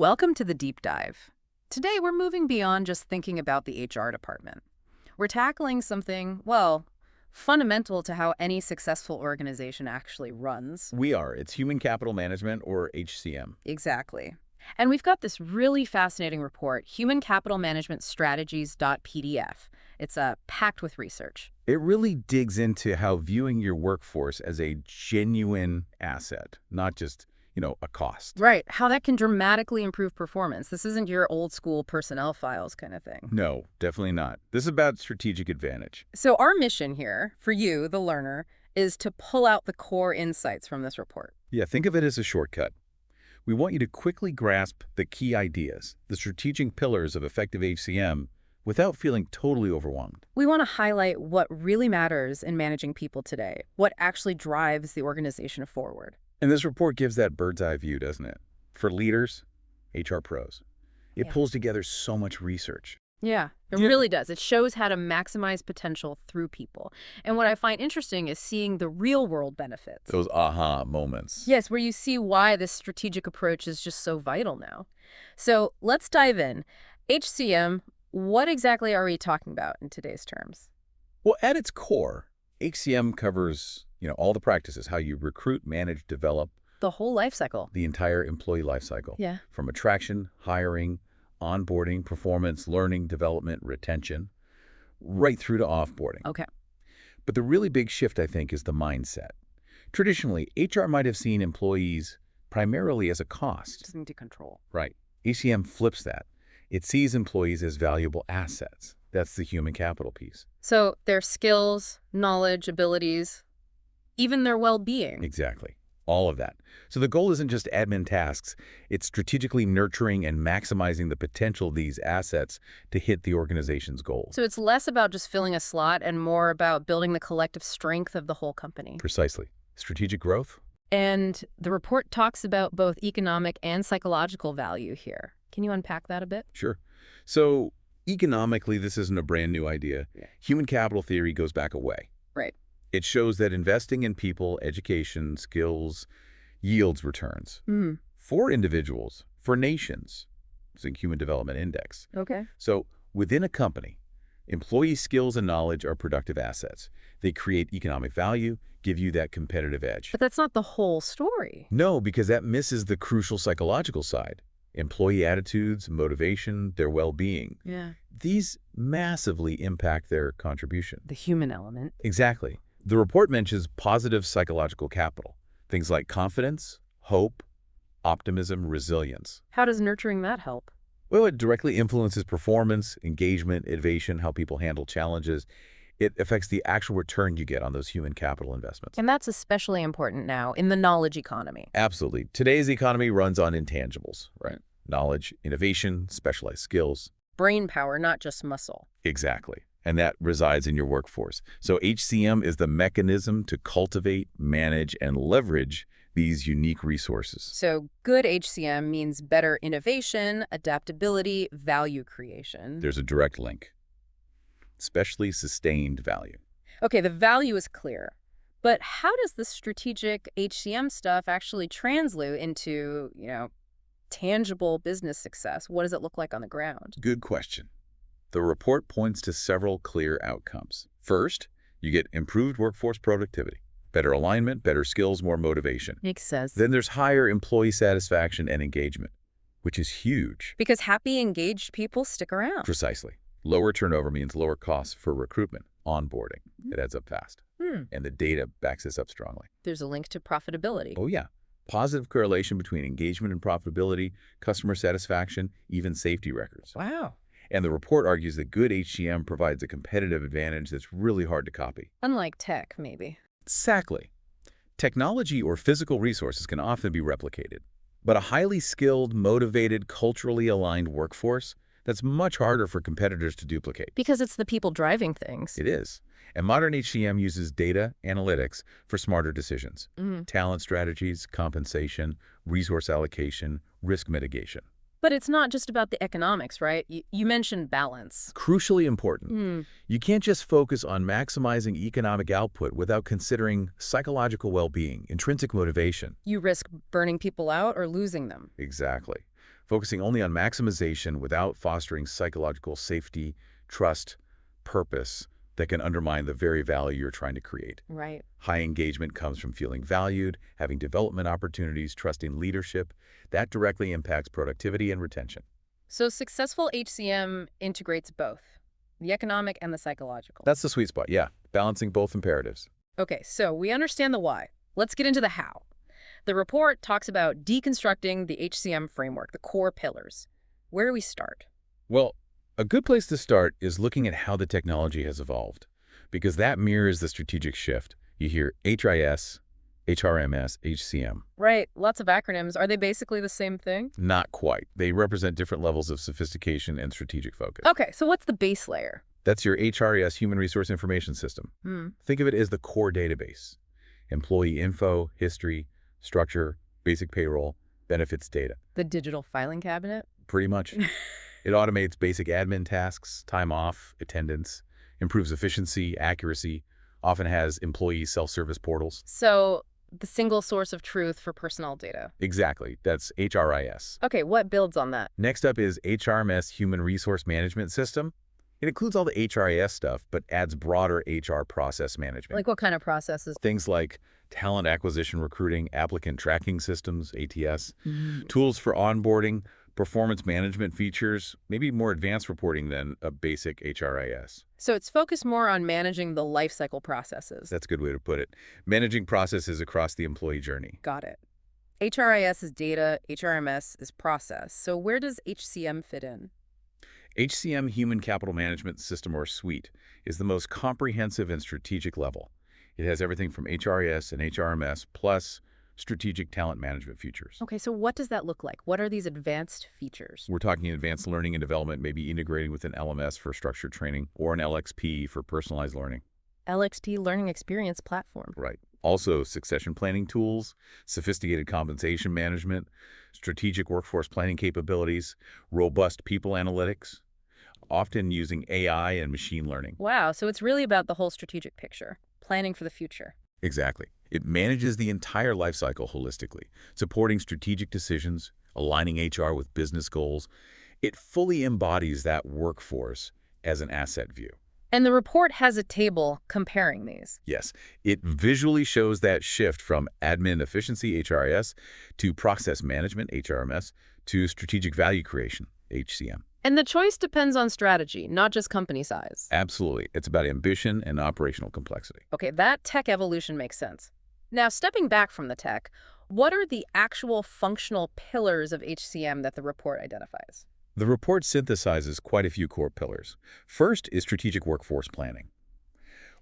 Welcome to the deep dive. Today, we're moving beyond just thinking about the HR department. We're tackling something, well, fundamental to how any successful organization actually runs. We are. It's human capital management, or HCM. Exactly. And we've got this really fascinating report, Human Capital Management Strategies.pdf. It's packed with research. It really digs into how viewing your workforce as a genuine asset, not just, a cost. Right, how that can dramatically improve performance. This isn't your old school personnel files kind of thing. No, definitely not. This is about strategic advantage. So our mission here, for you, the learner, is to pull out the core insights from this report. Yeah, think of it as a shortcut. We want you to quickly grasp the key ideas, the strategic pillars of effective HCM, without feeling totally overwhelmed. We want to highlight what really matters in managing people today, what actually drives the organization forward. And this report gives that bird's eye view, doesn't it? For leaders, HR pros. It pulls together so much research. Yeah, it really does. It shows how to maximize potential through people. And what I find interesting is seeing the real-world benefits. Those aha moments. Yes, where you see why this strategic approach is just so vital now. So let's dive in. HCM, what exactly are we talking about in today's terms? Well, at its core, HCM covers, all the practices, how you recruit, manage, develop. The whole life cycle. The entire employee life cycle. Yeah. From attraction, hiring, onboarding, performance, learning, development, retention, right through to offboarding. Okay. But the really big shift, I think, is the mindset. Traditionally, HR might have seen employees primarily as a cost. Just need to control. Right. HCM flips that. It sees employees as valuable assets. That's the human capital piece. So their skills, knowledge, abilities, even their well-being. Exactly. All of that. So the goal isn't just admin tasks. It's strategically nurturing and maximizing the potential of these assets to hit the organization's goals. So it's less about just filling a slot and more about building the collective strength of the whole company. Precisely. Strategic growth? And the report talks about both economic and psychological value here. Can you unpack that a bit? Sure. So economically, this isn't a brand new idea. Yeah. Human capital theory goes back a way. Right. It shows that investing in people, education, skills, yields returns. For individuals, for nations. It's a Human Development Index. Okay. So within a company, employee skills and knowledge are productive assets. They create economic value, give you that competitive edge. But that's not the whole story. No, because that misses the crucial psychological side. Employee attitudes, motivation, their well-being. Yeah. These massively impact their contribution. The human element. Exactly. The report mentions positive psychological capital, things like confidence, hope, optimism, resilience. How does nurturing that help? Well, it directly influences performance, engagement, innovation, how people handle challenges. It affects the actual return you get on those human capital investments. And that's especially important now in the knowledge economy. Absolutely. Today's economy runs on intangibles, right? Knowledge, innovation, specialized skills. Brain power, not just muscle. Exactly. And that resides in your workforce. So HCM is the mechanism to cultivate, manage, and leverage these unique resources. So good HCM means better innovation, adaptability, value creation. There's a direct link, especially sustained value. Okay, the value is clear. But how does the strategic HCM stuff actually translate into, tangible business success? What does it look like on the ground? Good question. The report points to several clear outcomes. First, you get improved workforce productivity, better alignment, better skills, more motivation. Makes sense. Then there's higher employee satisfaction and engagement, which is huge. Because happy, engaged people stick around. Precisely. Lower turnover means lower costs for recruitment, onboarding. It adds up fast. And the data backs this up strongly. There's a link to profitability. Oh, yeah. Positive correlation between engagement and profitability, customer satisfaction, even safety records. Wow. And the report argues that good HCM provides a competitive advantage that's really hard to copy. Unlike tech, maybe. Exactly. Technology or physical resources can often be replicated, but a highly skilled, motivated, culturally aligned workforce, that's much harder for competitors to duplicate. Because it's the people driving things. It is. And modern HCM uses data analytics for smarter decisions. Talent strategies, compensation, resource allocation, risk mitigation. But it's not just about the economics, right? You mentioned balance. Crucially important. You can't just focus on maximizing economic output without considering psychological well-being, intrinsic motivation. You risk burning people out or losing them. Exactly. focusing only on maximization without fostering psychological safety, trust, purpose that can undermine the very value you're trying to create. Right. High engagement comes from feeling valued, having development opportunities, trusting leadership. That directly impacts productivity and retention. So successful HCM integrates both, the economic and the psychological. That's the sweet spot, yeah, balancing both imperatives. Okay, so we understand the why. Let's get into the how. The report talks about deconstructing the HCM framework, the core pillars. Where do we start? Well, a good place to start is looking at how the technology has evolved, because that mirrors the strategic shift. You hear HIS, HRMS, HCM. Right, lots of acronyms. Are they basically the same thing? Not quite. They represent different levels of sophistication and strategic focus. Okay, so what's the base layer? That's your HRIS, Human Resource Information System. Hmm. Think of it as the core database. Employee info, history, structure, basic payroll, benefits data. The digital filing cabinet? Pretty much. It automates basic admin tasks, time off, attendance, improves efficiency, accuracy, often has employee self-service portals. So, the single source of truth for personnel data. Exactly. That's HRIS. Okay, what builds on that? Next up is HRMS, Human Resource Management System. It includes all the HRIS stuff, but adds broader HR process management. Like what kind of processes? Things like talent acquisition recruiting, applicant tracking systems, ATS, Mm. tools for onboarding, performance management features, maybe more advanced reporting than a basic HRIS. So it's focused more on managing the life cycle processes. That's a good way to put it. Managing processes across the employee journey. Got it. HRIS is data, HRMS is process. So where does HCM fit in? HCM, Human Capital Management System or Suite, is the most comprehensive and strategic level. It has everything from HRIS and HRMS plus strategic talent management features. Okay, so what does that look like? What are these advanced features? We're talking advanced learning and development, maybe integrating with an LMS for structured training or an LXP for personalized learning. LXP Learning Experience Platform. Right. Also, succession planning tools, sophisticated compensation management, strategic workforce planning capabilities, robust people analytics, often using AI and machine learning. Wow, so it's really about the whole strategic picture, planning for the future. Exactly. It manages the entire life cycle holistically, supporting strategic decisions, aligning HR with business goals. It fully embodies that workforce as an asset view. And the report has a table comparing these. Yes, it visually shows that shift from admin efficiency, HRIS, to process management, HRMS, to strategic value creation, HCM. And the choice depends on strategy, not just company size. Absolutely. It's about ambition and operational complexity. Okay, that tech evolution makes sense. Now, stepping back from the tech, what are the actual functional pillars of HCM that the report identifies? The report synthesizes quite a few core pillars. First is strategic workforce planning.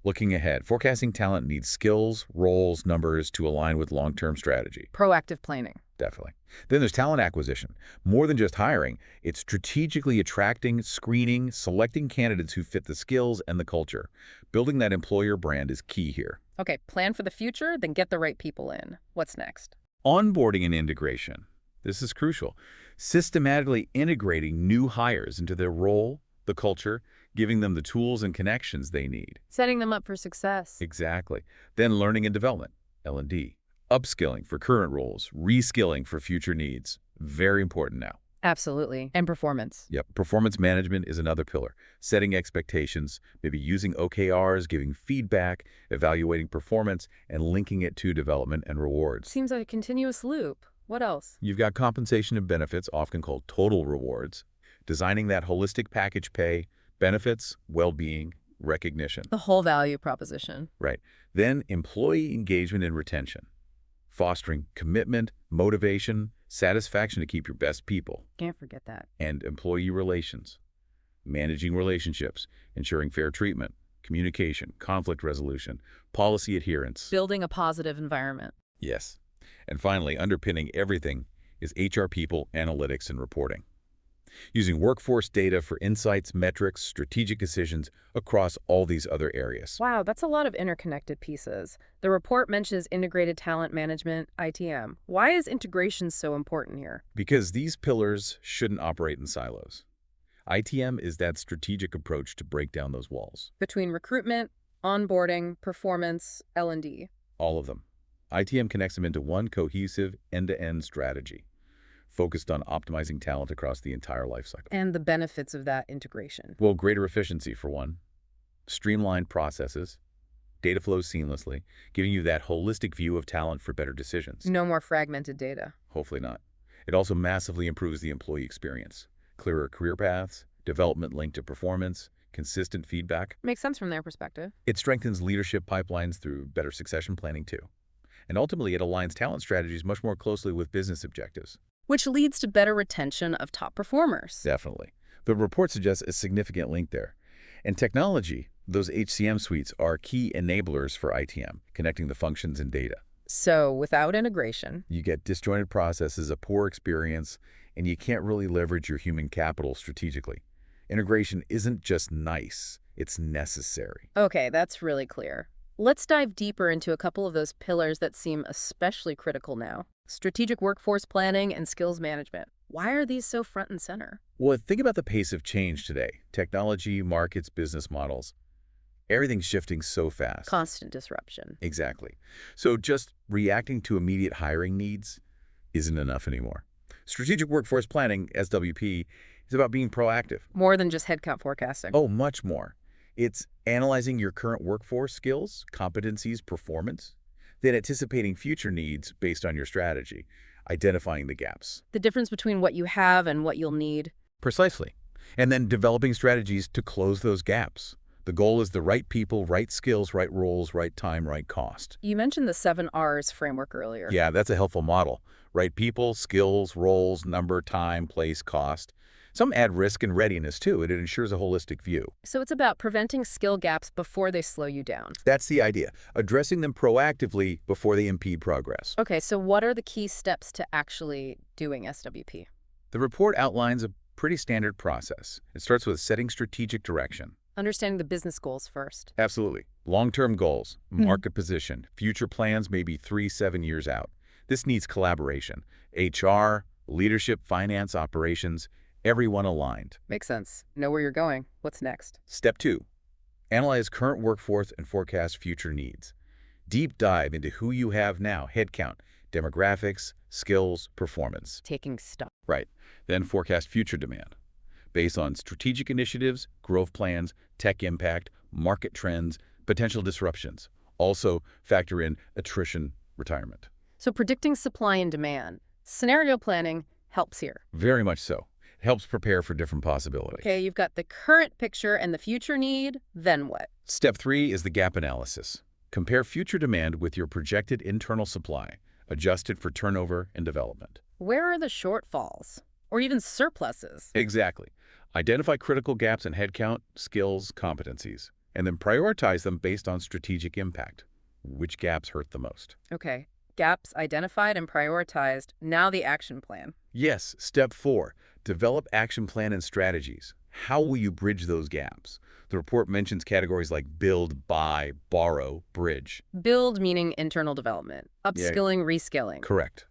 Looking ahead, forecasting talent needs skills, roles, numbers to align with long-term strategy. Proactive planning. Definitely. Then there's talent acquisition. More than just hiring, it's strategically attracting, screening, selecting candidates who fit the skills and the culture. Building that employer brand is key here. Okay, plan for the future, then get the right people in. What's next? Onboarding and integration. This is crucial. Systematically integrating new hires into their role, the culture, giving them the tools and connections they need. Setting them up for success. Exactly. Then learning and development, L&D. Upskilling for current roles, reskilling for future needs. Very important now. Absolutely. And performance. Yep. Performance management is another pillar. Setting expectations, maybe using OKRs, giving feedback, evaluating performance, and linking it to development and rewards. Seems like a continuous loop. What else? You've got compensation and benefits, often called total rewards. Designing that holistic package pay, benefits, well-being, recognition. The whole value proposition. Right. Then employee engagement and retention. Fostering commitment, motivation, satisfaction to keep your best people. Can't forget that. And employee relations. Managing relationships, ensuring fair treatment, communication, conflict resolution, policy adherence. Building a positive environment. Yes. And finally, underpinning everything is HR people, analytics, and reporting. Using workforce data for insights, metrics, strategic decisions across all these other areas. Wow, that's a lot of interconnected pieces. The report mentions integrated talent management, ITM. Why is integration so important here? Because these pillars shouldn't operate in silos. ITM is that strategic approach to break down those walls. Between recruitment, onboarding, performance, L&D. All of them. ITM connects them into one cohesive, end-to-end strategy. focused on optimizing talent across the entire life cycle. And the benefits of that integration. Well, greater efficiency for one, streamlined processes, data flows seamlessly, giving you that holistic view of talent for better decisions. No more fragmented data. Hopefully not. It also massively improves the employee experience. Clearer career paths, development linked to performance, consistent feedback. Makes sense from their perspective. It strengthens leadership pipelines through better succession planning too. And ultimately, it aligns talent strategies much more closely with business objectives. Which leads to better retention of top performers. Definitely. The report suggests a significant link there. And technology, those HCM suites are key enablers for ITM, connecting the functions and data. So without integration, You get disjointed processes, a poor experience, and you can't really leverage your human capital strategically. Integration isn't just nice, it's necessary. okay, that's really clear. Let's dive deeper into a couple of those pillars that seem especially critical now. Strategic workforce planning and skills management. Why are these so front and center? Well, think about the pace of change today. Technology, markets, business models. Everything's shifting so fast. Constant disruption. Exactly. So just reacting to immediate hiring needs isn't enough anymore. Strategic workforce planning, SWP, is about being proactive. More than just headcount forecasting. Oh, much more. It's analyzing your current workforce skills, competencies, performance, then anticipating future needs based on your strategy, identifying the gaps. The difference between what you have and what you'll need. Precisely. And then developing strategies to close those gaps. The goal is the right people, right skills, right roles, right time, right cost. You mentioned the 7 Rs framework earlier. Yeah, that's a helpful model. Right people, skills, roles, number, time, place, cost. Some add risk and readiness too. It ensures a holistic view. So it's about preventing skill gaps before they slow you down. That's the idea, addressing them proactively before they impede progress. Okay, so what are the key steps to actually doing SWP? The report outlines a pretty standard process. It starts with setting strategic direction. Understanding the business goals first. Absolutely. Long-term goals, market position, future plans maybe 3-7 years out. This needs collaboration. HR, leadership, finance, operations, everyone aligned. Makes sense. Know where you're going. What's next? Step 2. Analyze current workforce and forecast future needs. Deep dive into who you have now, headcount, demographics, skills, performance. Taking stock. Right. Then forecast future demand. Based on strategic initiatives, growth plans, tech impact, market trends, potential disruptions. Also factor in attrition, retirement. So predicting supply and demand. Scenario planning helps here. Very much so. It helps prepare for different possibilities. Okay, you've got the current picture and the future need. Then what? Step 3 is the gap analysis. Compare future demand with your projected internal supply, adjusted for turnover and development. Where are the shortfalls? Or even surpluses? Exactly. Identify critical gaps in headcount, skills, competencies, and then prioritize them based on strategic impact. Which gaps hurt the most? Okay, gaps identified and prioritized. Now the action plan. Yes, step 4, develop action plan and strategies. How will you bridge those gaps? The report mentions categories like build, buy, borrow, bridge. Build meaning internal development. Upskilling, reskilling. Correct.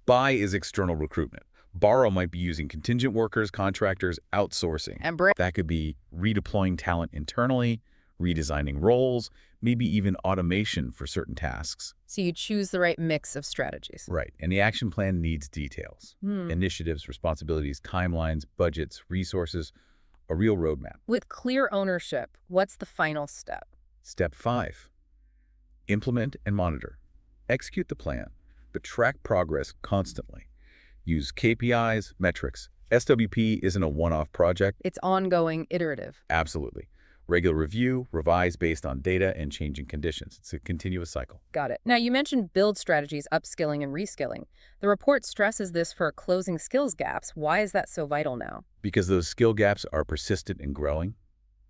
Buy is external recruitment. Borrow might be using contingent workers, contractors, outsourcing. And bridge. That could be redeploying talent internally, redesigning roles, maybe even automation for certain tasks. So you choose the right mix of strategies. Right. And the action plan needs details. Initiatives, responsibilities, timelines, budgets, resources, a real roadmap. With clear ownership, what's the final step? Step 5. Implement and monitor. Execute the plan, but track progress constantly. Use KPIs, metrics. SWP isn't a one-off project. It's ongoing, iterative. Absolutely. Regular review, revise based on data and changing conditions. It's a continuous cycle. Got it. Now, you mentioned build strategies, upskilling, and reskilling. The report stresses this for closing skills gaps. Why is that so vital now? Because those skill gaps are persistent and growing.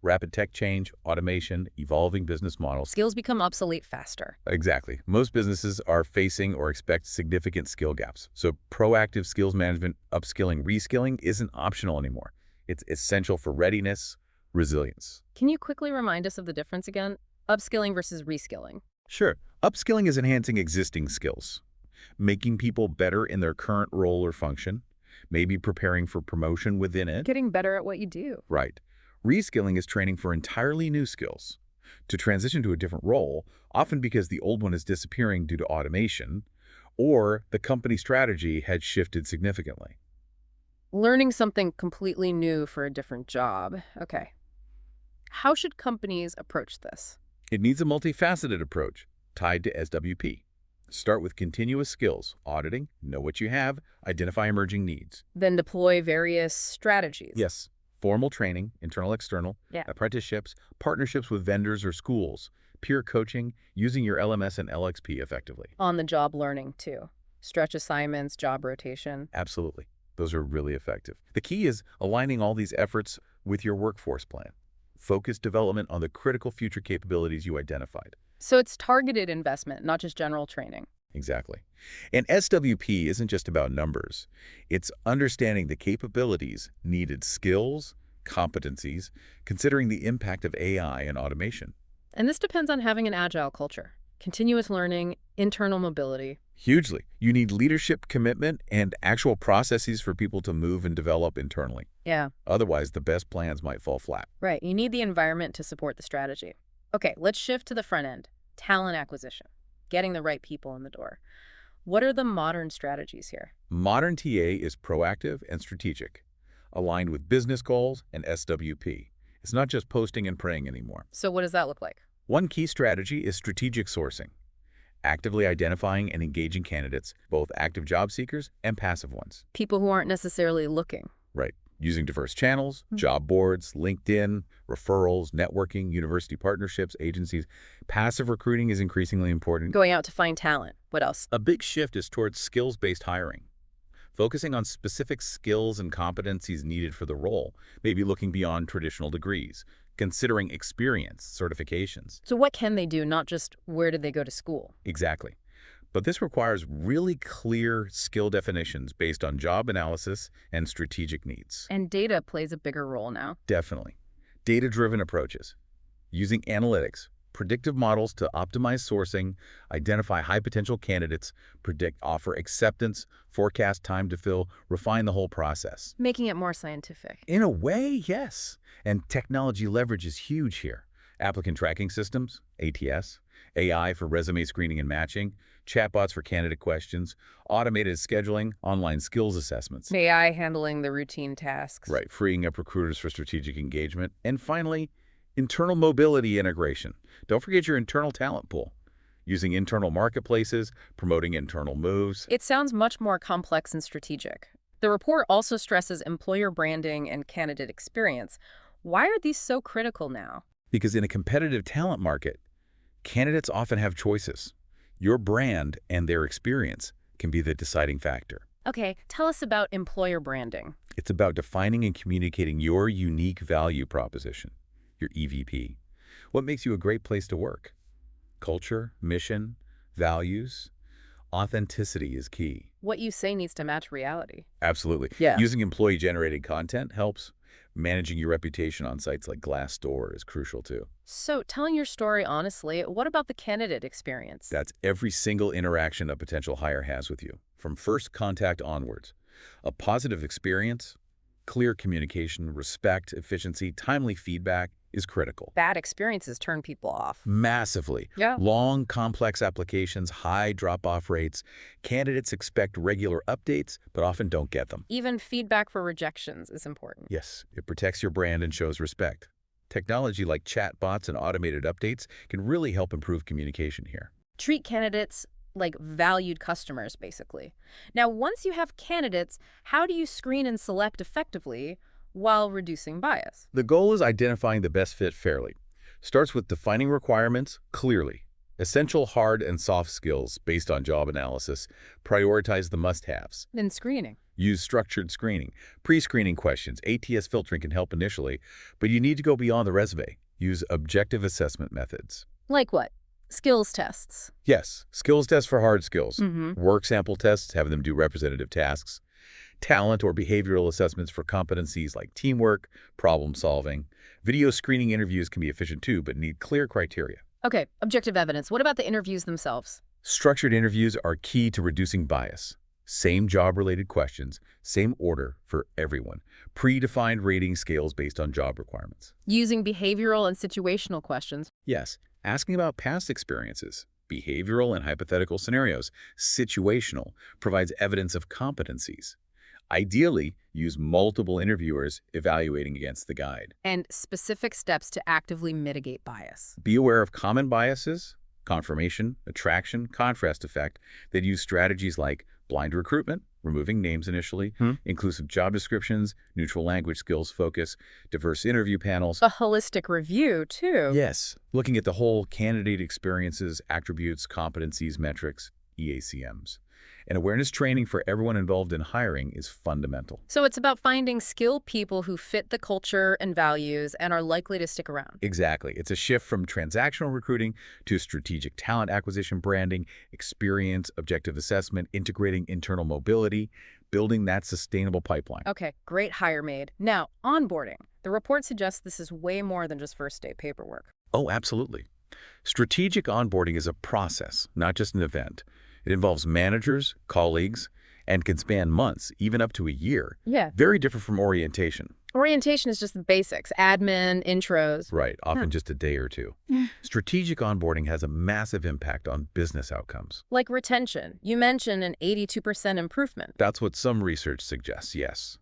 Rapid tech change, automation, evolving business models. Skills become obsolete faster. Exactly. Most businesses are facing or expect significant skill gaps. So proactive skills management, upskilling, reskilling isn't optional anymore. It's essential for readiness, resilience. Can you quickly remind us of the difference again? Upskilling versus reskilling. Sure. Upskilling is enhancing existing skills, making people better in their current role or function, maybe preparing for promotion within it. Getting better at what you do. Right. Reskilling is training for entirely new skills to transition to a different role, often because the old one is disappearing due to automation, or the company strategy had shifted significantly. Learning something completely new for a different job. Okay. How should companies approach this? It needs a multifaceted approach tied to SWP. Start with continuous skills, auditing, know what you have, identify emerging needs. Then deploy various strategies. Yes, formal training, internal, external, Yeah. apprenticeships, partnerships with vendors or schools, peer coaching, using your LMS and LXP effectively. On-the-job learning, too. Stretch assignments, job rotation. Absolutely. Those are really effective. The key is aligning all these efforts with your workforce plan. Focus development on the critical future capabilities you identified. So it's targeted investment, not just general training. Exactly. And SWP isn't just about numbers. It's understanding the capabilities, needed skills, competencies, considering the impact of AI and automation. And this depends on having an agile culture. Continuous learning, internal mobility. Hugely. You need leadership commitment and actual processes for people to move and develop internally. Yeah, Otherwise, the best plans might fall flat. right. You need the environment to support the strategy. Okay, let's shift to the front end. Talent acquisition. Getting the right people in the door. What are the modern strategies here? Modern TA is proactive and strategic, aligned with business goals and SWP. It's not just posting and praying anymore. So what does that look like? One key strategy is strategic sourcing, actively identifying and engaging candidates, both active job seekers and passive ones. People who aren't necessarily looking. Right. Using diverse channels, job boards, LinkedIn, referrals, networking, university partnerships, agencies. Passive recruiting is increasingly important. Going out to find talent. What else? A big shift is towards skills-based hiring, focusing on specific skills and competencies needed for the role, maybe looking beyond traditional degrees, considering experience, certifications. So what can they do, not just where did they go to school? Exactly. But this requires really clear skill definitions based on job analysis and strategic needs. And data plays a bigger role now. Definitely. Data-driven approaches, using analytics, predictive models to optimize sourcing, identify high-potential candidates, predict offer acceptance, forecast time to fill, refine the whole process. Making it more scientific. In a way, yes. And technology leverage is huge here. Applicant tracking systems, ATS, AI for resume screening and matching, chatbots for candidate questions, automated scheduling, online skills assessments. AI handling the routine tasks. Right, freeing up recruiters for strategic engagement. And finally, internal mobility integration. Don't forget your internal talent pool. Using internal marketplaces, promoting internal moves. It sounds much more complex and strategic. The report also stresses employer branding and candidate experience. Why are these so critical now? Because in a competitive talent market, candidates often have choices. Your brand and their experience can be the deciding factor. Okay, tell us about employer branding. It's about defining and communicating your unique value proposition, your EVP. What makes you a great place to work? Culture, mission, values. Authenticity is key. What you say needs to match reality. Absolutely. Yeah. Using employee-generated content helps. Managing your reputation on sites like Glassdoor is crucial too. So, telling your story honestly, what about the candidate experience? That's every single interaction a potential hire has with you, from first contact onwards. A positive experience, clear communication, respect, efficiency, timely feedback is critical. Bad experiences turn people off. Massively. Yeah. Long, complex applications, high drop-off rates. Candidates expect regular updates, but often don't get them. Even feedback for rejections is important. Yes, it protects your brand and shows respect. Technology like chatbots and automated updates can really help improve communication here. Treat candidates like valued customers, basically. Now, once you have candidates, how do you screen and select effectively while reducing bias? The goal is identifying the best fit fairly. Starts with defining requirements clearly. Essential hard and soft skills based on job analysis. Prioritize the must-haves. Then screening. Use structured screening. Pre-screening questions, ATS filtering can help initially, but you need to go beyond the resume. Use objective assessment methods. Like what? Skills tests. Yes, skills tests for hard skills. Mm-hmm. Work sample tests, having them do representative tasks. Talent or behavioral assessments for competencies like teamwork, problem solving. Video screening interviews can be efficient too, but need clear criteria. Okay, objective evidence. What about the interviews themselves? Structured interviews are key to reducing bias. Same job-related questions, same order for everyone. Predefined rating scales based on job requirements. Using behavioral and situational questions. Yes, asking about past experiences. Behavioral and hypothetical scenarios. Situational provides evidence of competencies. Ideally, use multiple interviewers evaluating against the guide. And specific steps to actively mitigate bias. Be aware of common biases, confirmation, attraction, contrast effect that use strategies like blind recruitment, removing names initially, inclusive job descriptions, neutral language skills focus, diverse interview panels. A holistic review, too. Yes, looking at the whole candidate experiences, attributes, competencies, metrics, EACMs. And awareness training for everyone involved in hiring is fundamental. So it's about finding skilled people who fit the culture and values and are likely to stick around. Exactly. It's a shift from transactional recruiting to strategic talent acquisition branding, experience, objective assessment, integrating internal mobility, building that sustainable pipeline. Okay, great hire made. Now, onboarding. The report suggests this is way more than just first-day paperwork. Oh, absolutely. Strategic onboarding is a process, not just an event. It involves managers, colleagues, and can span months, even up to a year. Yeah. Very different from orientation. Orientation is just the basics, admin, intros. Right, often just a day or two. Strategic onboarding has a massive impact on business outcomes. Like retention. You mentioned an 82% improvement. That's what some research suggests, yes.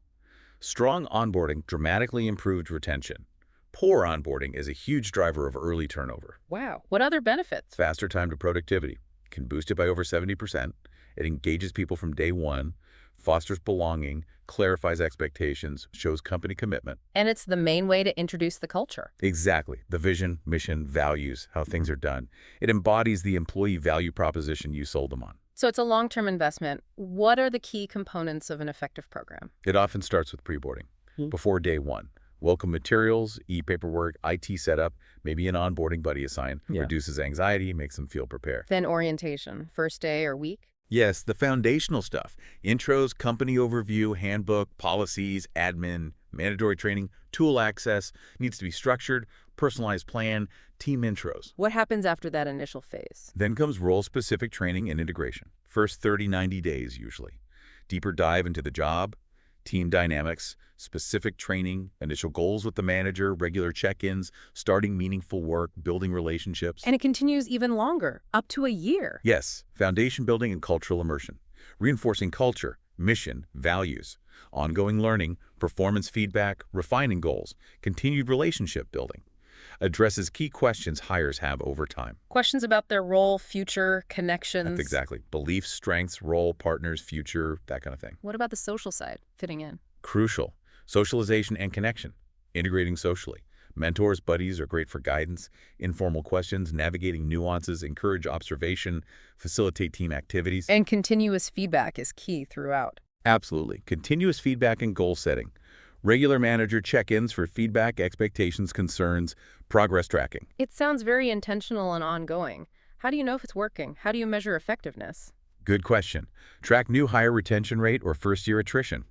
Strong onboarding dramatically improved retention. Poor onboarding is a huge driver of early turnover. Wow. What other benefits? Faster time to productivity. Can boost it by over 70%. It engages people from day one, fosters belonging, clarifies expectations, shows company commitment. And it's the main way to introduce the culture. Exactly. The vision, mission, values, how things are done. It embodies the employee value proposition you sold them on. So it's a long-term investment. What are the key components of an effective program? It often starts with pre-boarding, before day one. Welcome materials, e-paperwork, IT setup, maybe an onboarding buddy assigned, reduces anxiety, makes them feel prepared. Then orientation, first day or week? Yes, the foundational stuff. Intros, company overview, handbook, policies, admin, mandatory training, tool access, needs to be structured, personalized plan, team intros. What happens after that initial phase? Then comes role-specific training and integration. First 30, 90 days usually. Deeper dive into the job, team dynamics, specific training, initial goals with the manager, regular check-ins, starting meaningful work, building relationships. And it continues even longer, up to a year. Yes, foundation building and cultural immersion, reinforcing culture, mission, values, ongoing learning, performance feedback, refining goals, continued relationship building. Addresses key questions hires have over time. Questions about their role, future, connections. That's exactly. Beliefs, strengths, role, partners, future, that kind of thing. What about the social side, fitting in? Crucial. Socialization and connection. Integrating socially. Mentors, buddies are great for guidance. Informal questions, navigating nuances, encourage observation, facilitate team activities. And continuous feedback is key throughout. Absolutely. Continuous feedback and goal setting. Regular manager check-ins for feedback, expectations, concerns, progress tracking. It sounds very intentional and ongoing. How do you know if it's working? How do you measure effectiveness? Good question. Track new hire retention rate or first-year attrition.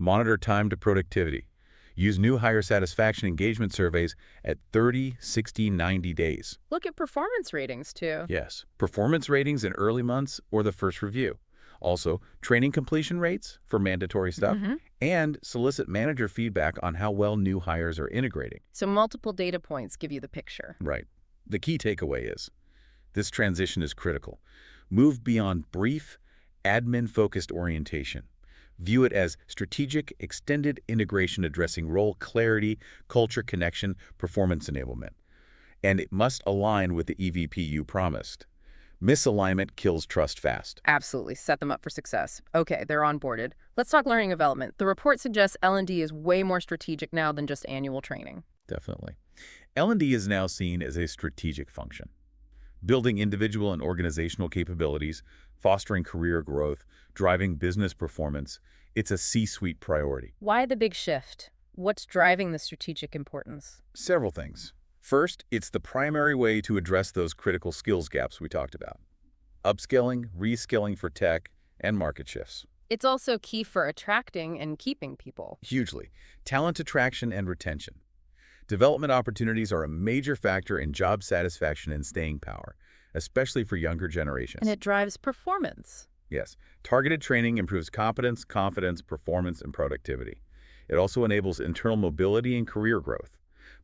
Monitor time to productivity. Use new hire satisfaction engagement surveys at 30, 60, 90 days. Look at performance ratings, too. Yes, performance ratings in early months or the first review. Also, training completion rates for mandatory stuff, and solicit manager feedback on how well new hires are integrating. So multiple data points give you the picture. Right. The key takeaway is, this transition is critical. Move beyond brief, admin-focused orientation. View it as strategic, extended integration addressing role clarity, culture connection, performance enablement. And it must align with the EVP you promised. Misalignment kills trust fast. Absolutely. Set them up for success. Okay, they're onboarded. Let's talk learning development. The report suggests L&D is way more strategic now than just annual training. Definitely. L&D is now seen as a strategic function. Building individual and organizational capabilities, fostering career growth, driving business performance, it's a C-suite priority. Why the big shift? What's driving the strategic importance? Several things. First, it's the primary way to address those critical skills gaps we talked about. Upskilling, reskilling for tech, and market shifts. It's also key for attracting and keeping people. Hugely. Talent attraction and retention. Development opportunities are a major factor in job satisfaction and staying power, especially for younger generations. And it drives performance. Yes. Targeted training improves competence, confidence, performance, and productivity. It also enables internal mobility and career growth.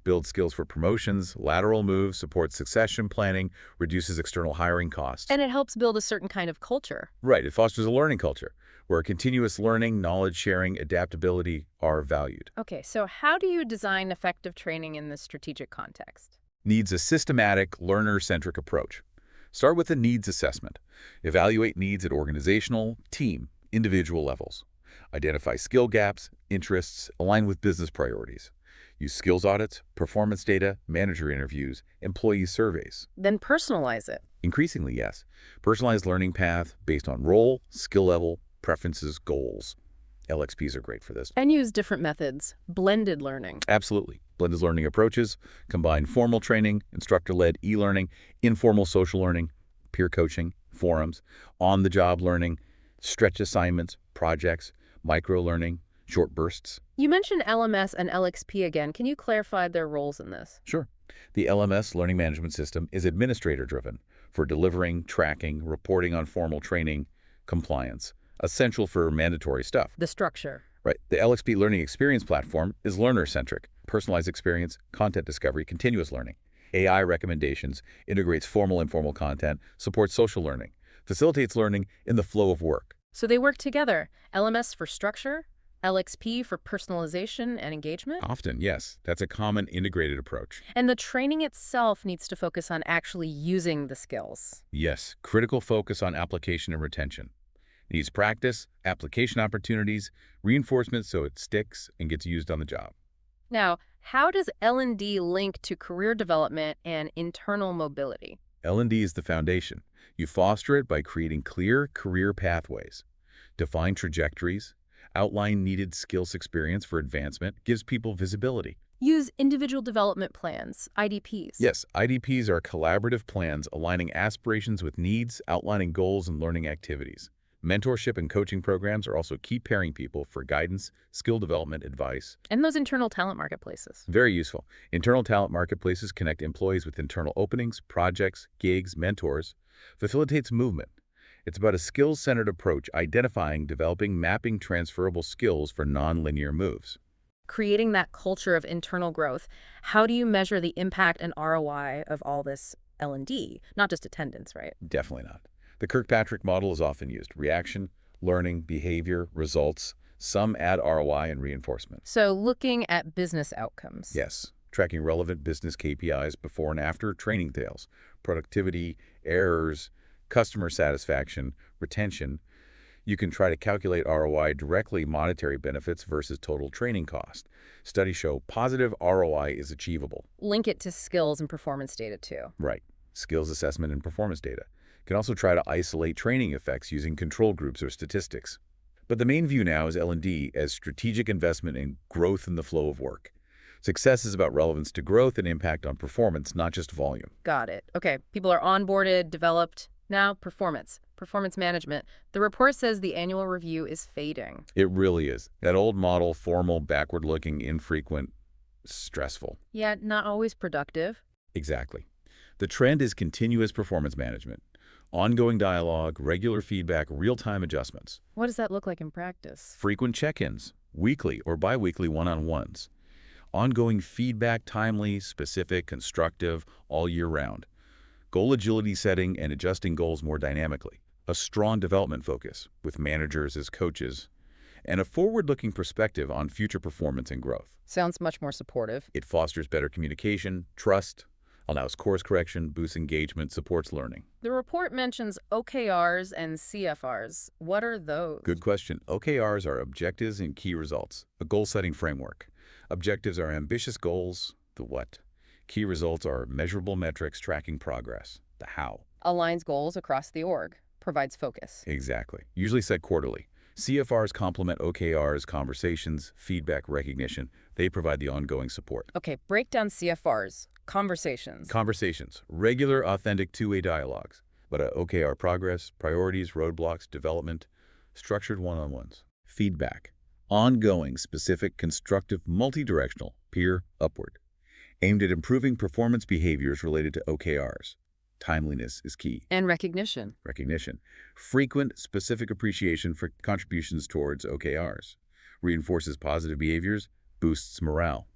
builds skills for promotions, lateral moves, supports succession planning, reduces external hiring costs. And it helps build a certain kind of culture. Right, it fosters a learning culture where continuous learning, knowledge sharing, adaptability are valued. Okay, so how do you design effective training in this strategic context? Needs a systematic, learner-centric approach. Start with a needs assessment. Evaluate needs at organizational, team, individual levels. Identify skill gaps, interests, align with business priorities. Use skills audits, performance data, manager interviews, employee surveys. Then personalize it. Increasingly, yes. Personalized learning path based on role, skill level, preferences, goals. LXPs are great for this. And use different methods, blended learning. Absolutely. Blended learning approaches combine formal training, instructor-led e-learning, informal social learning, peer coaching, forums, on-the-job learning, stretch assignments, projects, micro-learning, short bursts. You mentioned LMS and LXP again. Can you clarify their roles in this? Sure. The LMS learning management system is administrator-driven for delivering, tracking, reporting on formal training, compliance, essential for mandatory stuff. The structure. Right. The LXP Learning Experience platform is learner-centric, personalized experience, content discovery, continuous learning. AI recommendations, integrates formal and informal content, supports social learning, facilitates learning in the flow of work. So they work together. LMS for structure, LXP for personalization and engagement. Often, yes, that's a common integrated approach. And the training itself needs to focus on actually using the skills. Yes, critical focus on application and retention. Needs practice, application opportunities, reinforcement so it sticks and gets used on the job. Now, how does L&D link to career development and internal mobility? L&D is the foundation. You foster it by creating clear career pathways. Define trajectories, outline needed skills experience for advancement, gives people visibility. Use individual development plans, IDPs. Yes, IDPs are collaborative plans aligning aspirations with needs, outlining goals and learning activities. Mentorship and coaching programs are also key pairing people for guidance, skill development, advice. And those internal talent marketplaces. Very useful. Internal talent marketplaces connect employees with internal openings, projects, gigs, mentors, facilitates movement. It's about a skills-centered approach, identifying, developing, mapping transferable skills for non-linear moves. Creating that culture of internal growth. How do you measure the impact and ROI of all this L&D? Not just attendance, right? Definitely not. The Kirkpatrick model is often used. Reaction, learning, behavior, results. Some add ROI and reinforcement. So looking at business outcomes. Yes. Tracking relevant business KPIs before and after training tails. Productivity, errors, customer satisfaction, retention. You can try to calculate ROI directly, monetary benefits versus total training cost. Studies show positive ROI is achievable. Link it to skills and performance data too. Right. Skills assessment and performance data. Can also try to isolate training effects using control groups or statistics. But the main view now is L&D as strategic investment in growth in the flow of work. Success is about relevance to growth and impact on performance, not just volume. Got it. Okay, people are onboarded, developed. Now, performance management. The report says the annual review is fading. It really is. That old model, formal, backward-looking, infrequent, stressful. Yeah, not always productive. Exactly. The trend is continuous performance management. Ongoing dialogue, regular feedback, real-time adjustments. What does that look like in practice? Frequent check-ins, weekly or bi-weekly one-on-ones. Ongoing feedback, timely, specific, constructive, all year round. Goal agility setting and adjusting goals more dynamically. A strong development focus, with managers as coaches. And a forward-looking perspective on future performance and growth. Sounds much more supportive. It fosters better communication, trust, allows course correction, boosts engagement, supports learning. The report mentions OKRs and CFRs. What are those? Good question. OKRs are objectives and key results, a goal-setting framework. Objectives are ambitious goals, the what. Key results are measurable metrics tracking progress, the how. Aligns goals across the org. Provides focus. Exactly. Usually set quarterly. CFRs complement OKRs, conversations, feedback, recognition. They provide the ongoing support. Okay, break down CFRs. Conversations. Conversations. Regular, authentic two-way dialogues. But OKR progress, priorities, roadblocks, development, structured one-on-ones. Feedback. Ongoing, specific, constructive, multi-directional, peer, upward. Aimed at improving performance behaviors related to OKRs. Timeliness is key. And recognition. Recognition. Frequent, specific appreciation for contributions towards OKRs. Reinforces positive behaviors, boosts morale.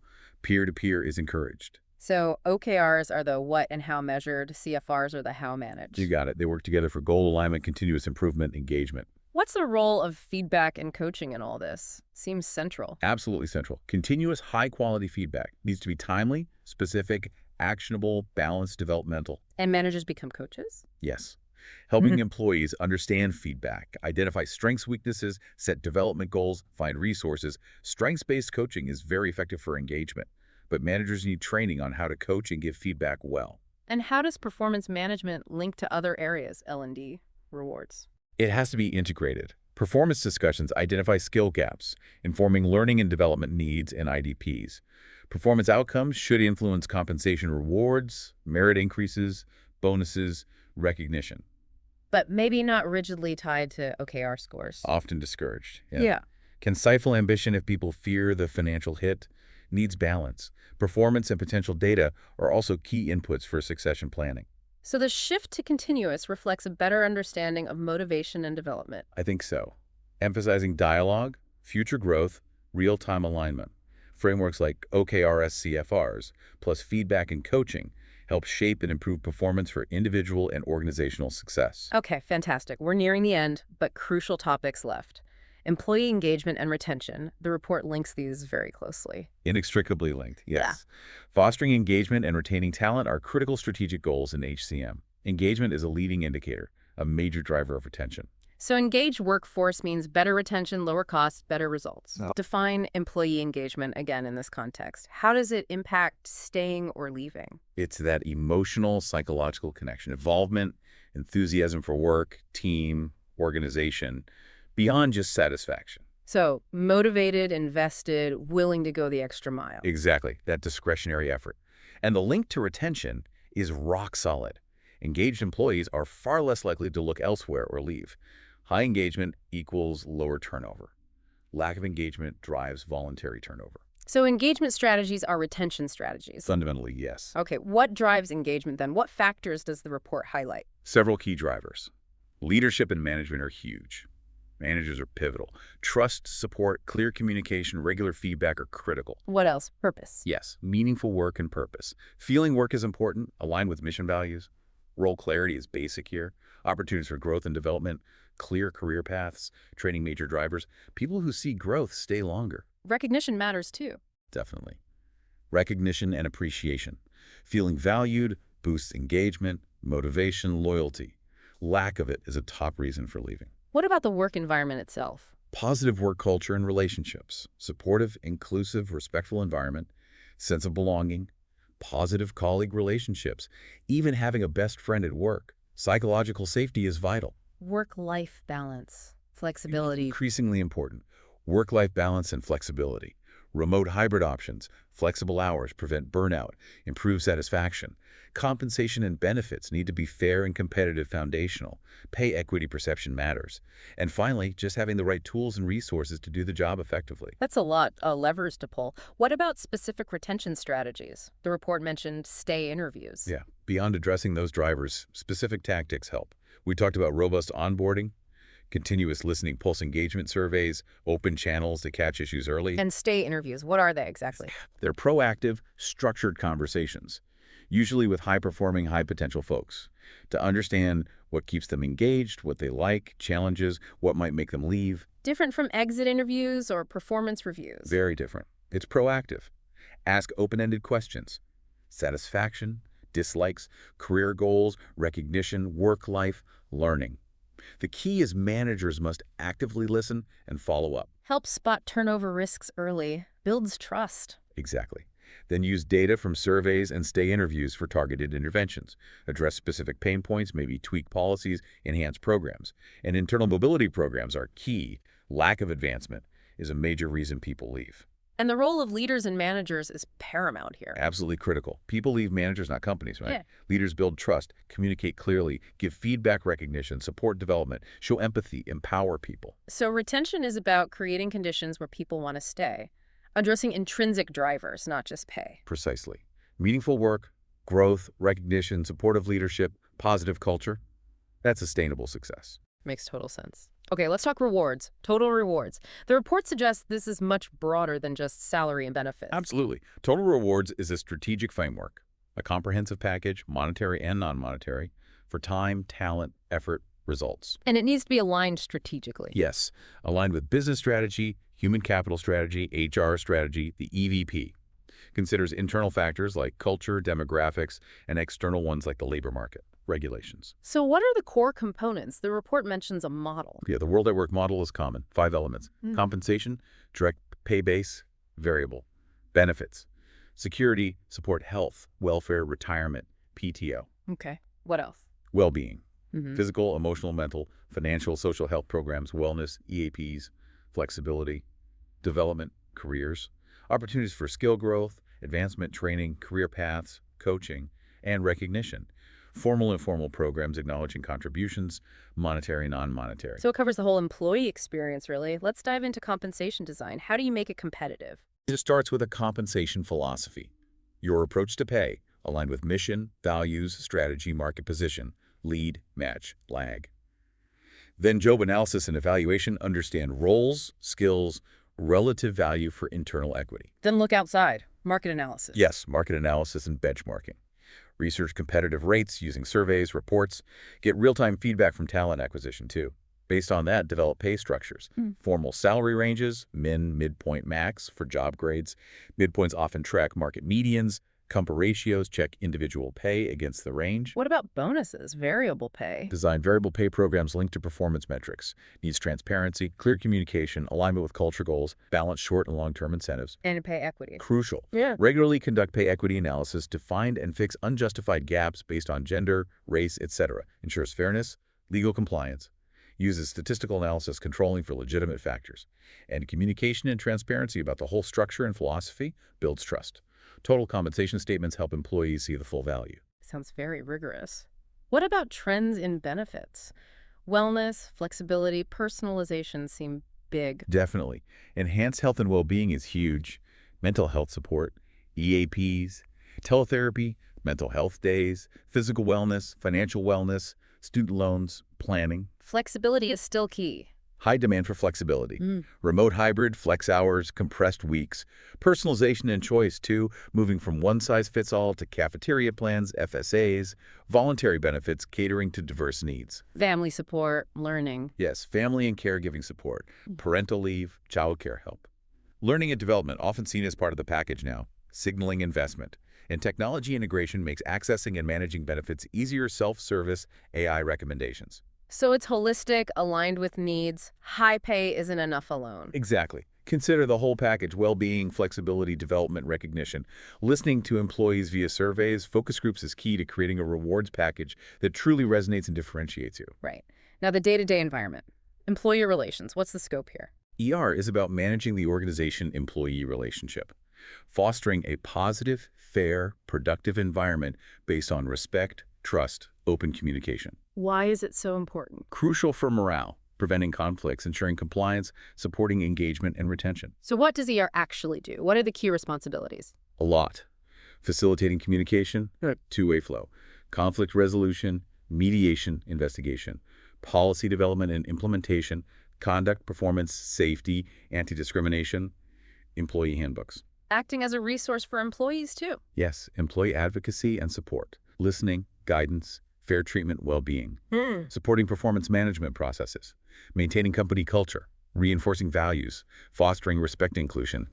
Peer-to-peer is encouraged. So OKRs are the what and how measured, CFRs are the how You managed. got it. They work together for goal alignment, continuous improvement, engagement. What's the role of feedback and coaching in all this? Seems central. Absolutely central. Continuous high-quality feedback needs to be timely, specific, actionable, balanced, developmental. And managers become coaches? Yes. Helping employees understand feedback, identify strengths, weaknesses, set development goals, find resources. Strengths-based coaching is very effective for engagement, but managers need training on how to coach and give feedback well. And how does performance management link to other areas, L&D, rewards? It has to be integrated. Performance discussions identify skill gaps, informing learning and development needs and IDPs. Performance outcomes should influence compensation rewards, merit increases, bonuses, recognition. But maybe not rigidly tied to OKR scores. Often discouraged. Yeah. Yeah. Can stifle ambition if people fear the financial hit. Needs balance. Performance and potential data are also key inputs for succession planning. So the shift to continuous reflects a better understanding of motivation and development. I think so. Emphasizing dialogue, future growth, real-time alignment. Frameworks like OKRs CFRs, plus feedback and coaching, help shape and improve performance for individual and organizational success. Okay, fantastic. We're nearing the end, but crucial topics left. Employee engagement and retention. The report links these very closely. Inextricably linked, yes. Fostering engagement and retaining talent are critical strategic goals in HCM. Engagement is a leading indicator, a major driver of retention. So engaged workforce means better retention, lower costs, better results. Oh. Define employee engagement again in this context. How does it impact staying or leaving? It's that emotional, psychological connection, involvement, enthusiasm for work, team, organization, beyond just satisfaction. So motivated, invested, willing to go the extra mile. Exactly, that discretionary effort. And the link to retention is rock solid. Engaged employees are far less likely to look elsewhere or leave. High engagement equals lower turnover. Lack of engagement drives voluntary turnover. So engagement strategies are retention strategies. Fundamentally, yes. Okay, what drives engagement then? What factors does the report highlight? Several key drivers. Leadership and management are huge. Managers are pivotal. Trust, support, clear communication, regular feedback are critical. What else? Purpose. Yes, meaningful work and purpose. Feeling work is important, aligned with mission values. Role clarity is basic here. Opportunities for growth and development, clear career paths, training major drivers. People who see growth stay longer. Recognition matters too. Definitely. Recognition and appreciation. Feeling valued boosts engagement, motivation, loyalty. Lack of it is a top reason for leaving. What about the work environment itself? Positive work culture and relationships. Supportive, inclusive, respectful environment. Sense of belonging. Positive colleague relationships. Even having a best friend at work. Psychological safety is vital. Work-life balance, flexibility. Increasingly important. Work-life balance and flexibility. Remote hybrid options, flexible hours prevent burnout, improve satisfaction. Compensation and benefits need to be fair and competitive foundational. Pay equity perception matters. And finally, just having the right tools and resources to do the job effectively. That's a lot of levers to pull. What about specific retention strategies? The report mentioned stay interviews. Yeah, beyond addressing those drivers, specific tactics help. We talked about robust onboarding, continuous listening pulse engagement surveys, open channels to catch issues early. And stay interviews, what are they exactly? They're proactive, structured conversations, usually with high-performing, high-potential folks, to understand what keeps them engaged, what they like, challenges, what might make them leave. Different from exit interviews or performance reviews. Very different. It's proactive. Ask open-ended questions. Satisfaction, dislikes, career goals, recognition, work life, learning. The key is managers must actively listen and follow up. Help spot turnover risks early, builds trust. Exactly. Then use data from surveys and stay interviews for targeted interventions. Address specific pain points, maybe tweak policies, enhance programs. And internal mobility programs are key. Lack of advancement is a major reason people leave. And the role of leaders and managers is paramount here. Absolutely critical. People leave managers, not companies, right? Yeah. Leaders build trust, communicate clearly, give feedback recognition, support development, show empathy, empower people. So retention is about creating conditions where people want to stay, addressing intrinsic drivers, not just pay. Precisely. Meaningful work, growth, recognition, supportive leadership, positive culture. That's sustainable success. Makes total sense. Okay, let's talk rewards. Total rewards. The report suggests this is much broader than just salary and benefits. Absolutely. Total rewards is a strategic framework, a comprehensive package, monetary and non-monetary, for time, talent, effort, results. And it needs to be aligned strategically. Yes, aligned with business strategy, human capital strategy, HR strategy, the EVP. Considers internal factors like culture, demographics, and external ones like the labor market, regulations. So what are the core components? The report mentions a model. Yeah, the World at Work model is common. 5 elements. Compensation, direct pay base, variable. Benefits, security, support health, welfare, retirement, PTO. Okay. What else? Well-being, Hmm. physical, emotional, mental, financial, social health programs, wellness, EAPs, flexibility, development, careers, opportunities for skill growth, advancement training, career paths, coaching, and recognition. Formal and informal programs acknowledging contributions, monetary, non-monetary. So it covers the whole employee experience, really. Let's dive into compensation design. How do you make it competitive? It starts with a compensation philosophy. Your approach to pay, aligned with mission, values, strategy, market position, lead, match, lag. Then job analysis and evaluation, understand roles, skills, relative value for internal equity. Then look outside. Market analysis. Yes, market analysis and benchmarking. Research competitive rates using surveys, reports. Get real-time feedback from talent acquisition, too. Based on that, develop pay structures. Formal salary ranges, min, midpoint, max for job grades. Midpoints often track market medians. Compa ratios check individual pay against the range. What about bonuses, variable pay? Design variable pay programs linked to performance metrics. Needs transparency, clear communication, alignment with culture goals, balance short and long-term incentives. And pay equity. Crucial. Yeah. Regularly conduct pay equity analysis to find and fix unjustified gaps based on gender, race, etc. Ensures fairness, legal compliance. Uses statistical analysis controlling for legitimate factors. And communication and transparency about the whole structure and philosophy builds trust. Total compensation statements help employees see the full value. Sounds very rigorous. What about trends in benefits? Wellness, flexibility, personalization seem big. Definitely. Enhanced health and well-being is huge. Mental health support, EAPs, teletherapy, mental health days, physical wellness, financial wellness, student loans, planning. Flexibility is still key. High demand for flexibility. Remote hybrid, flex hours, compressed weeks. Personalization and choice, too, moving from one-size-fits-all to cafeteria plans, FSAs, voluntary benefits catering to diverse needs. Family support, learning. Yes, family and caregiving support, parental leave, childcare help. Learning and development, often seen as part of the package now. Signaling investment. And technology integration makes accessing and managing benefits easier. Self-service AI recommendations. So it's holistic, aligned with needs. High pay isn't enough alone. Exactly. Consider the whole package: well-being, flexibility, development, recognition. Listening to employees via surveys, focus groups is key to creating a rewards package that truly resonates and differentiates you. Right. Now the day-to-day environment. Employee relations, what's the scope here? ER is about managing the organization-employee relationship, fostering a positive, fair, productive environment based on respect, trust, open communication. Why is it so important? Crucial for morale, preventing conflicts, ensuring compliance, supporting engagement and retention. So what does ER actually do? What are the key responsibilities? A lot. Facilitating communication, two-way flow, conflict resolution, mediation, investigation, policy development and implementation, conduct, performance, safety, anti-discrimination, employee handbooks. Acting as a resource for employees, too. Yes, employee advocacy and support, listening, guidance, fair treatment, well-being, supporting performance management processes, maintaining company culture, reinforcing values, fostering respect and inclusion,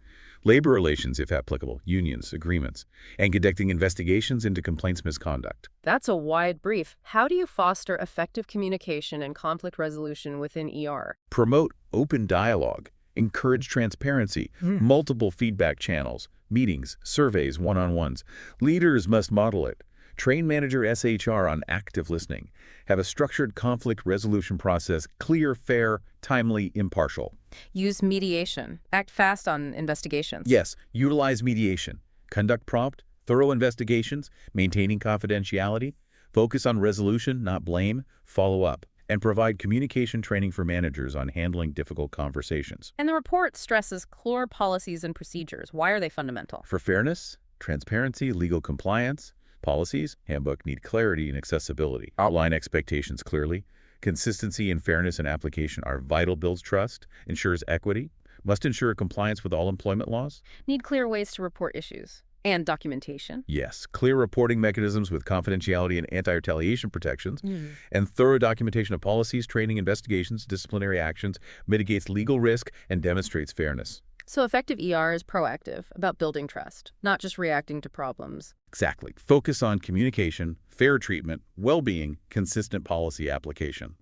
labor relations if applicable, unions, agreements, and conducting investigations into complaints misconduct. That's a wide brief. How do you foster effective communication and conflict resolution within ER? Promote open dialogue, encourage transparency, multiple feedback channels, meetings, surveys, one-on-ones. Leaders must model it. Train manager SHR on active listening. Have a structured conflict resolution process, clear, fair, timely, impartial. Use mediation. Act fast on investigations. Yes, utilize mediation. Conduct prompt, thorough investigations, maintaining confidentiality. Focus on resolution, not blame. Follow up. And provide communication training for managers on handling difficult conversations. And the report stresses clear policies and procedures. Why are they fundamental? For fairness, transparency, legal compliance. Policies, handbook need clarity and accessibility. Outline expectations clearly. Consistency and fairness in application are vital, builds trust, ensures equity, must ensure compliance with all employment laws. Need clear ways to report issues. And documentation. Yes, clear reporting mechanisms with confidentiality and anti-retaliation protections, Mm. and thorough documentation of policies, training, investigations, disciplinary actions mitigates legal risk and demonstrates fairness. So effective ER is proactive about building trust, not just reacting to problems. Exactly. Focus on communication, fair treatment, well-being, consistent policy application.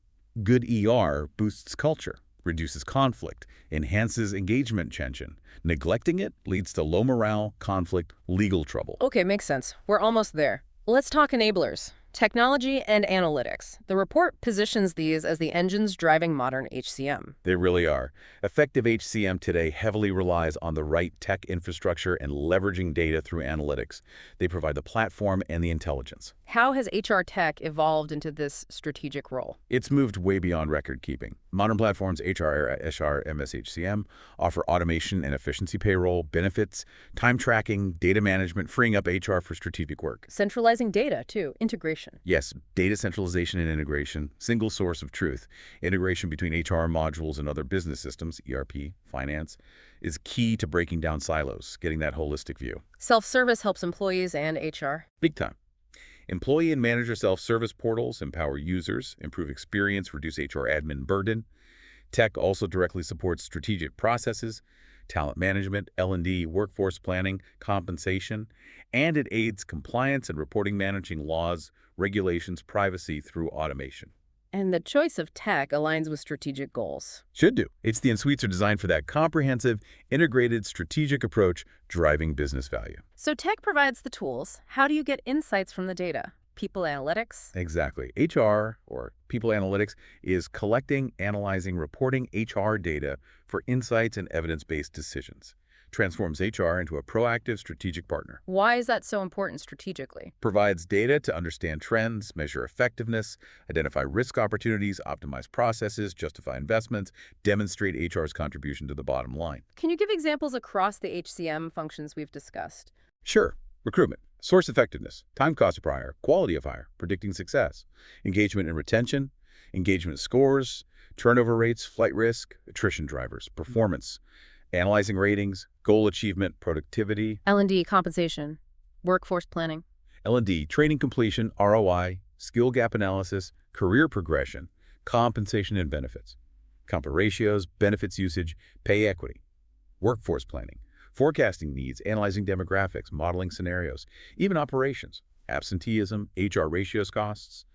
Good ER boosts culture, reduces conflict, enhances engagement tension. Neglecting it leads to low morale, conflict, legal trouble. Okay, makes sense. We're almost there. Let's talk enablers. Technology and analytics. The report positions these as the engines driving modern HCM. They really are. Effective HCM today heavily relies on the right tech infrastructure and leveraging data through analytics. They provide the platform and the intelligence. How has HR tech evolved into this strategic role? It's moved way beyond record keeping. Modern platforms, HCM, offer automation and efficiency payroll, benefits, time tracking, data management, freeing up HR for strategic work. Centralizing data, too. Integration. Yes, data centralization and integration, single source of truth. Integration between HR modules and other business systems, ERP, finance, is key to breaking down silos, getting that holistic view. Self-service helps employees and HR. Big time. Employee and manager self-service portals empower users, improve experience, reduce HR admin burden. Tech also directly supports strategic processes, talent management, L&D, workforce planning, compensation, and it aids compliance and reporting, managing laws, regulations, privacy through automation. And the choice of tech aligns with strategic goals. Should do. HCM suites are designed for that comprehensive, integrated, strategic approach driving business value. So tech provides the tools. How do you get insights from the data? People analytics? Exactly. HR, or people analytics, is collecting, analyzing, reporting HR data for insights and evidence-based decisions. Transforms HR into a proactive strategic partner. Why is that so important strategically? Provides data to understand trends, measure effectiveness, identify risk opportunities, optimize processes, justify investments, demonstrate HR's contribution to the bottom line. Can you give examples across the HCM functions we've discussed? Sure. Recruitment, source effectiveness, time cost per hire, quality of hire, predicting success, engagement and retention, engagement scores, turnover rates, flight risk, attrition drivers, performance, analyzing ratings, goal achievement, productivity, L&D, compensation, workforce planning. L&D, training completion, ROI, skill gap analysis, career progression, compensation and benefits, comp ratios, benefits usage, pay equity, workforce planning, forecasting needs, analyzing demographics, modeling scenarios, even operations, absenteeism, HR ratios costs,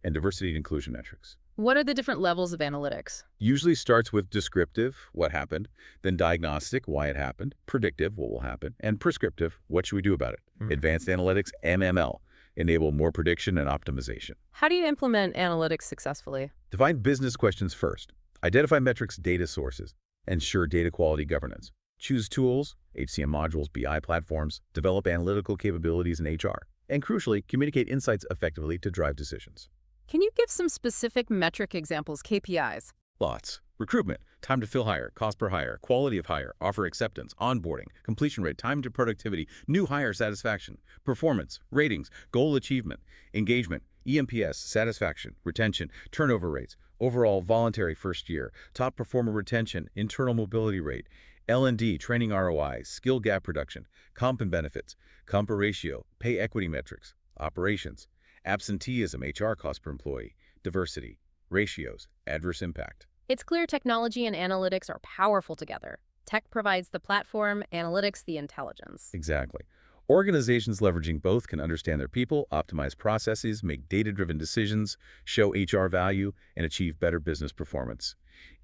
and diversity and inclusion metrics. What are the different levels of analytics? Usually starts with descriptive, what happened, then diagnostic, why it happened, predictive, what will happen, and prescriptive, what should we do about it. Advanced analytics, MML, enable more prediction and optimization. How do you implement analytics successfully? Define business questions first. Identify metrics, data sources. Ensure data quality governance. Choose tools, HCM modules, BI platforms. Develop analytical capabilities in HR. And crucially, communicate insights effectively to drive decisions. Can you give some specific metric examples, KPIs? Lots. Recruitment, time to fill hire, cost per hire, quality of hire, offer acceptance, onboarding, completion rate, time to productivity, new hire satisfaction, performance, ratings, goal achievement, engagement, EMPS, satisfaction, retention, turnover rates, overall voluntary first year, top performer retention, internal mobility rate, L&D, training ROI, skill gap reduction, comp and benefits, comp ratio, pay equity metrics, operations, absenteeism, HR cost per employee, diversity, ratios, adverse impact. It's clear technology and analytics are powerful together. Tech provides the platform, analytics the intelligence. Exactly. Organizations leveraging both can understand their people, optimize processes, make data-driven decisions, show HR value, and achieve better business performance.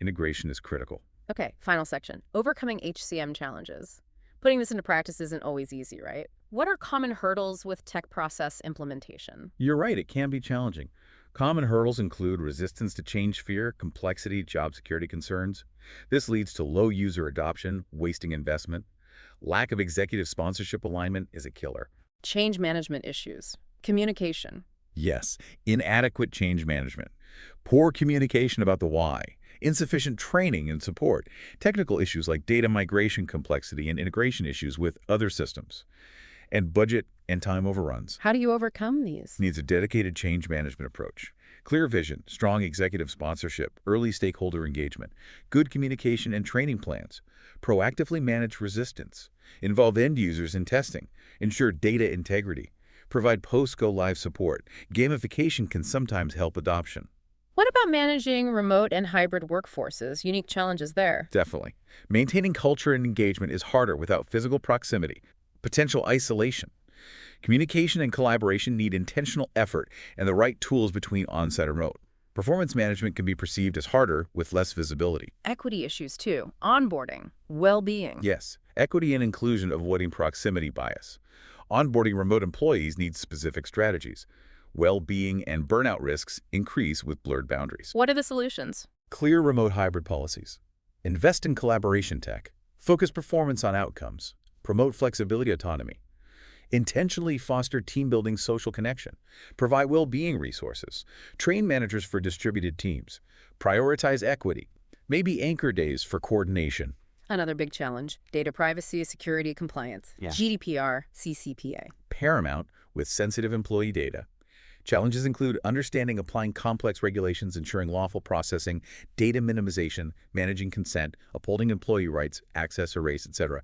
Integration is critical. Okay, final section. Overcoming HCM challenges. Putting this into practice isn't always easy, right? What are common hurdles with tech process implementation? You're right, it can be challenging. Common hurdles include resistance to change fear, complexity, job security concerns. This leads to low user adoption, wasting investment. Lack of executive sponsorship alignment is a killer. Change management issues. Communication. Yes, inadequate change management. Poor communication about the why. Insufficient training and support. Technical issues like data migration complexity and integration issues with other systems. And budget and time overruns. How do you overcome these? Needs a dedicated change management approach. Clear vision, strong executive sponsorship, early stakeholder engagement, good communication and training plans, proactively manage resistance, involve end users in testing, ensure data integrity, provide post-go live support. Gamification can sometimes help adoption. What about managing remote and hybrid workforces? Unique challenges there. Definitely. Maintaining culture and engagement is harder without physical proximity, potential isolation. Communication and collaboration need intentional effort and the right tools between on-site and remote. Performance management can be perceived as harder with less visibility. Equity issues too. Onboarding, well-being. Yes, equity and inclusion avoiding proximity bias. Onboarding remote employees needs specific strategies. Well-being and burnout risks increase with blurred boundaries. What are the solutions? Clear remote hybrid policies. Invest in collaboration tech. Focus performance on outcomes. Promote flexibility autonomy. Intentionally foster team-building social connection. Provide well-being resources. Train managers for distributed teams. Prioritize equity. Maybe anchor days for coordination. Another big challenge, data privacy, security, compliance. Yeah. GDPR, CCPA. Paramount with sensitive employee data. Challenges include understanding applying complex regulations, ensuring lawful processing, data minimization, managing consent, upholding employee rights, access erase, etc.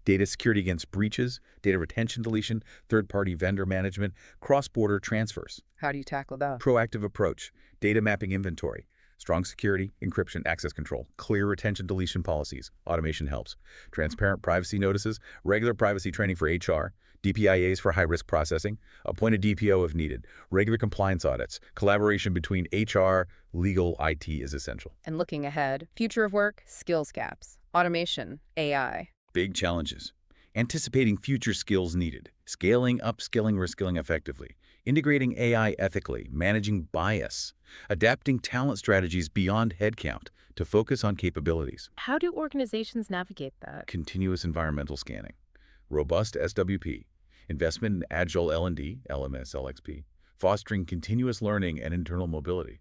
Data security against breaches, data retention deletion, third-party vendor management, cross-border transfers. How do you tackle that? Proactive approach, data mapping inventory, strong security, encryption, access control, clear retention deletion policies. Automation helps. Transparent privacy notices, regular privacy training for HR, DPIAs for high-risk processing, appoint a DPO if needed, regular compliance audits, collaboration between HR, legal, IT is essential. And looking ahead, future of work, skills gaps, automation, AI. Big challenges. Anticipating future skills needed, scaling, upskilling, reskilling effectively, integrating AI ethically, managing bias, adapting talent strategies beyond headcount to focus on capabilities. How do organizations navigate that? Continuous environmental scanning, robust SWP, investment in agile L&D, LMS, LXP, fostering continuous learning and internal mobility,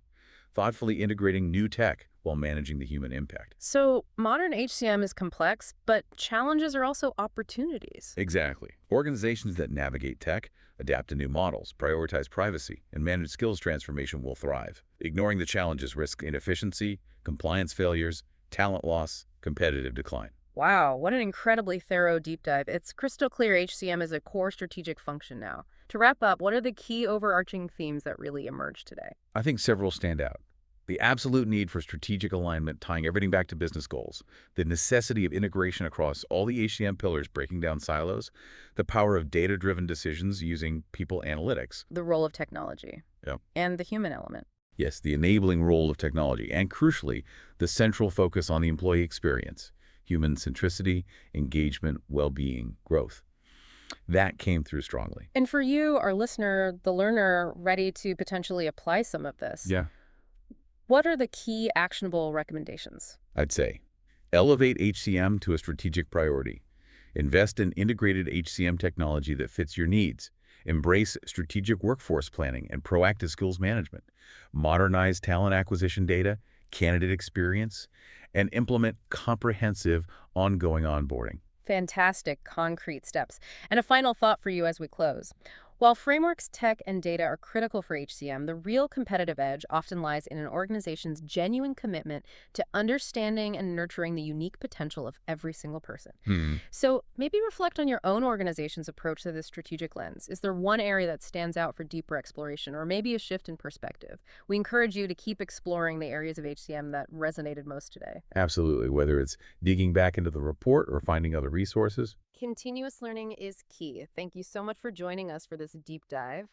thoughtfully integrating new tech while managing the human impact. So modern HCM is complex, but challenges are also opportunities. Exactly. Organizations that navigate tech, adapt to new models, prioritize privacy, and manage skills transformation will thrive. Ignoring the challenges risk inefficiency, compliance failures, talent loss, competitive decline. Wow, what an incredibly thorough deep dive. It's crystal clear HCM is a core strategic function now. To wrap up, what are the key overarching themes that really emerged today? I think several stand out. The absolute need for strategic alignment, tying everything back to business goals, the necessity of integration across all the HCM pillars, breaking down silos, the power of data-driven decisions using people analytics. The role of technology. Yeah. And the human element. Yes, the enabling role of technology, and crucially, the central focus on the employee experience, human centricity, engagement, well-being, growth. That came through strongly. And for you, our listener, the learner, ready to potentially apply some of this, Yeah. what are the key actionable recommendations? I'd say elevate HCM to a strategic priority. Invest in integrated HCM technology that fits your needs. Embrace strategic workforce planning and proactive skills management. Modernize talent acquisition data, candidate experience, and implement comprehensive ongoing onboarding. Fantastic concrete steps. And a final thought for you as we close. While frameworks, tech, and data are critical for HCM, the real competitive edge often lies in an organization's genuine commitment to understanding and nurturing the unique potential of every single person. So maybe reflect on your own organization's approach to this strategic lens. Is there one area that stands out for deeper exploration, or maybe a shift in perspective? We encourage you to keep exploring the areas of HCM that resonated most today. Absolutely, whether it's digging back into the report or finding other resources. Continuous learning is key. Thank you so much for joining us for this deep dive.